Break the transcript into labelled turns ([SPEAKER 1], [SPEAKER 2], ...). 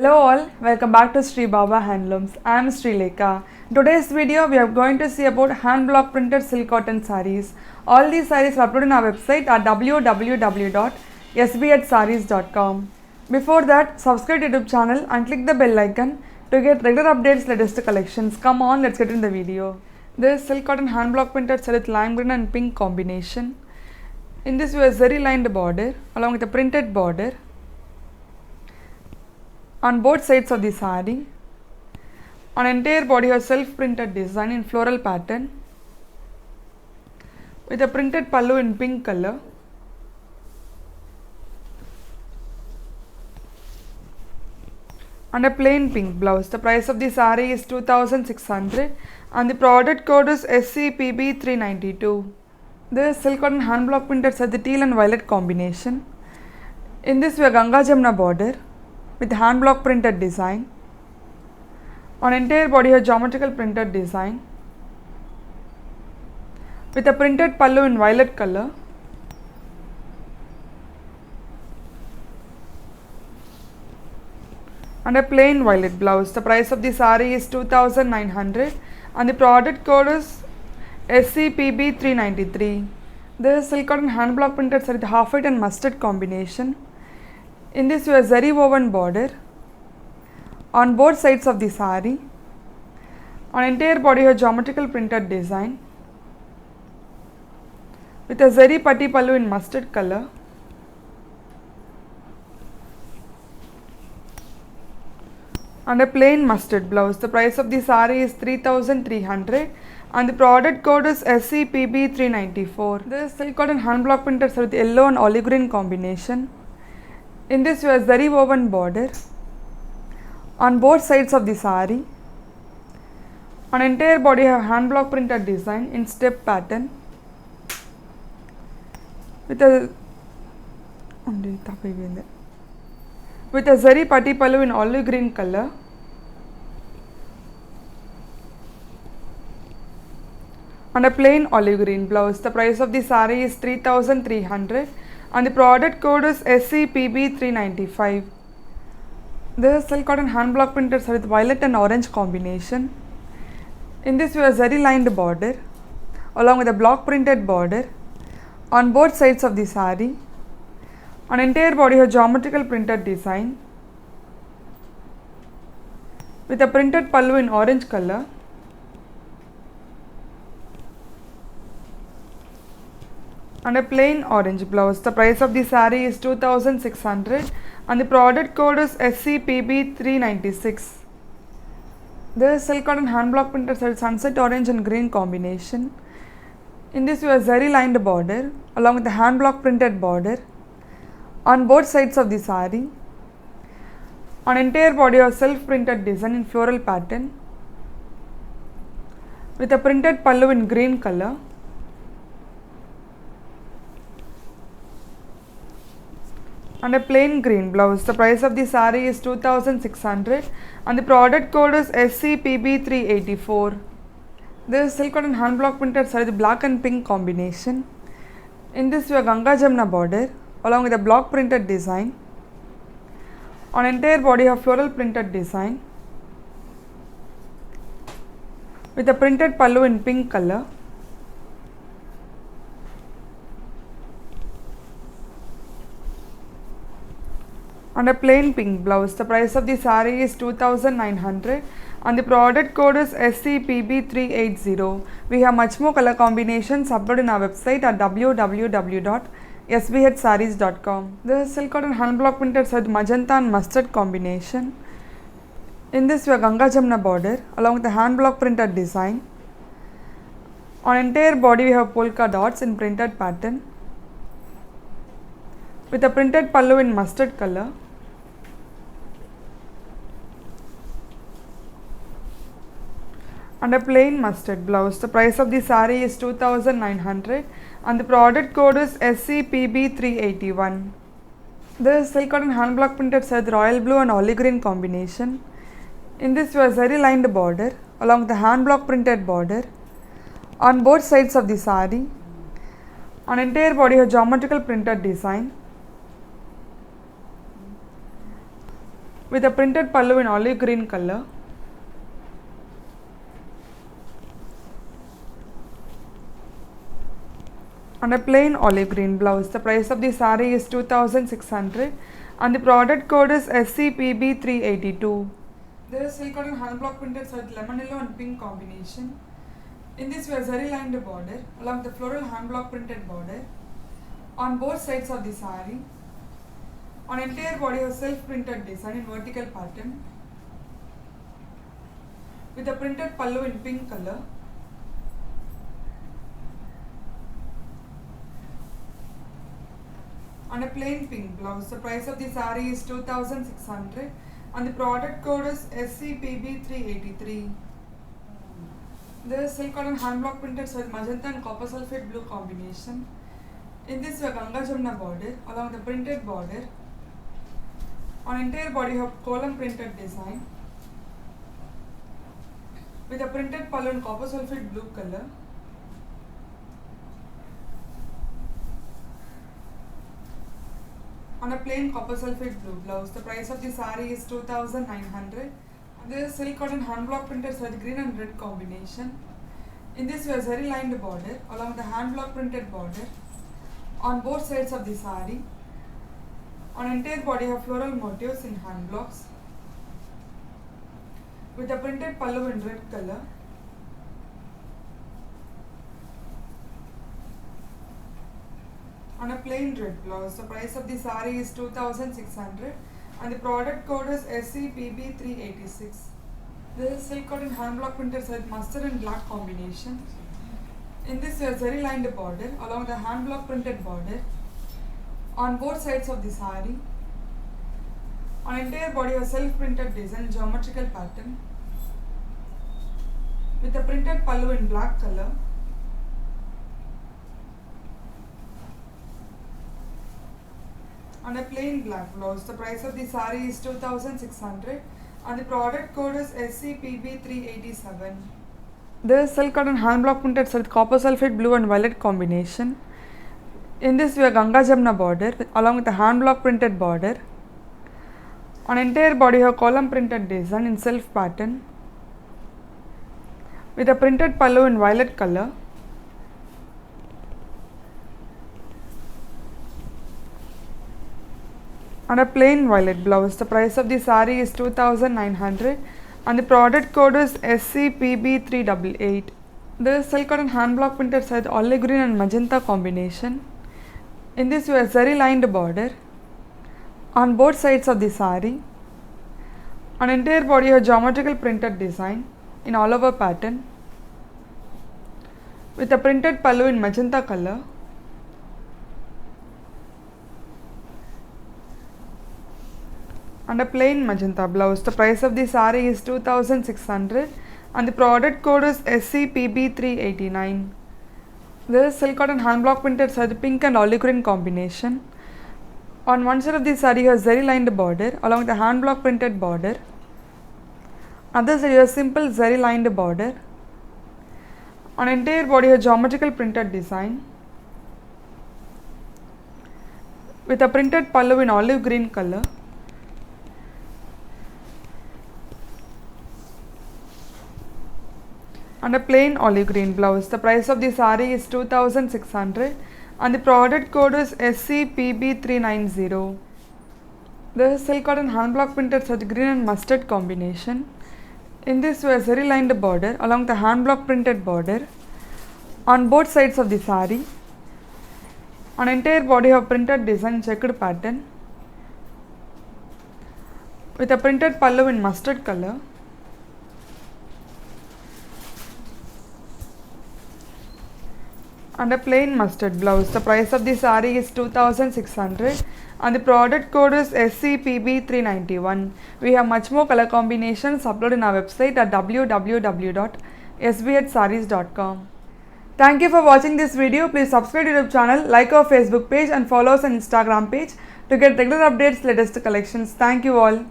[SPEAKER 1] Hello all, welcome back to Sri Baba Handlooms. I am Sri Lekha. In today's video, we are going to see about hand block printed silk cotton sarees. All these sarees are uploaded on our website at www.sbhsarees.com. Before that, subscribe to YouTube channel and click the bell icon to get regular updates, latest collections. Come on, let's get into the video. This silk cotton hand block printed saree with lime green and pink combination. In this, we have zari lined border along with a printed border on both sides of the saree. On entire body has self-printed design in floral pattern with a printed pallu in pink color. And a plain pink blouse. The price of the saree is 2600 and the product code is SCPB392. This silk cotton hand block printed saree with the teal and violet combination. In this we have Ganga Jamna border with hand block printed design. On entire body a geometrical printed design with a printed pallu in violet color. And a plain violet blouse. The price of the saree is 2900 and the product code is SCPB393. This is silk cotton hand block printed saree with half white and mustard combination. In this we have zari woven border on both sides of the saree. On entire body a geometrical printed design with a zari patti pallu in mustard color. And a plain mustard blouse. The price of the saree is 3300 and the product code is SCPB394. This is silk cotton hand block printed saree with yellow and olive green combination. In this, we have zari woven border on both sides of the saree. On entire body, have hand block printed design in step pattern with a zari patti pallu in olive green color. And a plain olive green blouse. The price of the saree is 3300 and the product code is SCPB395. This is silk cotton hand block printed saree with violet and orange combination. In this we have zari lined border along with a block printed border on both sides of the saree. On entire body a geometrical printed design with a printed pallu in orange color. And a plain orange blouse. The price of the saree is 2600 and the product code is SCPB396. This is silk cotton hand block printed saree sunset orange and green combination. In this we have zari lined border along with the hand block printed border on both sides of the saree. On entire body of self printed design in floral pattern with a printed pallu in green color. And a plain green blouse. The price of the saree is 2600 and the product code is SCPB384. This is silk cotton hand block printed saree with black and pink combination. In this we have Ganga Jamna border along with a block printed design. On entire body of floral printed design with a printed pallu in pink color. And a plain pink blouse. The price of the saree is 2900 and the product code is SCPB380. We have much more color combinations uploaded in our website at www.sbhsarees.com. This is silk cotton hand block printed saree with magenta and mustard combination. In this we have Ganga Jamna border along with the hand block printed design. On entire body we have polka dots in printed pattern with a printed pallu in mustard color. And a plain mustard blouse. The price of the saree is 2900 and the product code is SCPB381. This is silk cotton hand block printed saree with royal blue and olive green combination. In this we have zari lined border along with the hand block printed border on both sides of the saree. On entire body a geometrical printed design with a printed pallu in olive green color. And a plain olive green blouse. The price of the saree is 2600 and the product code is SCPB382. There is silk cotton hand block printed with lemon yellow and pink combination. In this we have zari lined border along with the floral hand block printed border on both sides of the saree. On entire body a self printed design in vertical pattern with a printed pallu in pink color. On a plain pink blouse. The price of the saree is 2600 and the product code is SCPB383. There is silk cotton hand block printed with magenta and copper sulphate blue combination. In this we have Ganga Jamuna border along with the printed border. On entire body you have column printed design with a printed pallu in copper sulphate blue color. On a plain copper sulphate blue blouse. The price of the saree is 2900. There is silk cotton hand block printed with green and red combination. In this we have zari lined border along with the hand block printed border on both sides of the saree. On entire body have floral motifs in hand blocks with a printed pallu in red color. On a plain red blouse. The price of the saree is 2600 and the product code is SCPB386. This is silk cotton hand block printed with mustard and black combination. In this we have zari lined border along with the hand block printed border on both sides of the saree. On entire body a self printed design geometrical pattern with a printed pallu in black color. On a plain black blouse. The price of the saree is 2600 and the product code is SCPB387. There is silk cotton hand block printed with copper sulphate blue and violet combination. In this we have Ganga Jamuna border along with the hand block printed border. On entire body you have column printed design in self pattern with a printed pallu in violet color. On a plain violet blouse. The price of the saree is 2900 and the product code is SCPB388. There is silk cotton hand block printed with olive green and magenta combination. In this we have zari lined border on both sides of the saree. On entire body you have geometrical printed design in all over pattern with a printed pallu in magenta color. And a plain magenta blouse. The price of the saree is 2600 and the product code is SCPB389. There is silk cotton hand block printed with pink and olive green combination. On one side of the saree you have zari lined border along with the hand block printed border. Other side you have simple zari lined border. On entire body you have geometrical printed design with a printed pallu in olive green color. And a plain olive green blouse. The price of the saree is 2600 and the product code is SCPB390. There is silk cotton hand block printed with green and mustard combination. In this we have zari lined border along the hand block printed border on both sides of the saree. On entire body you have printed design checkered pattern with a printed pallu in mustard color. And a plain mustard blouse. The price of the saree is 2600 and the product code is SCPB391. We have much more color combinations uploaded in our website at www.sbhsarees.com. Thank you for watching this video. Please subscribe to our YouTube channel, like our Facebook page and follow us on Instagram page to get regular updates, latest collections. Thank you all.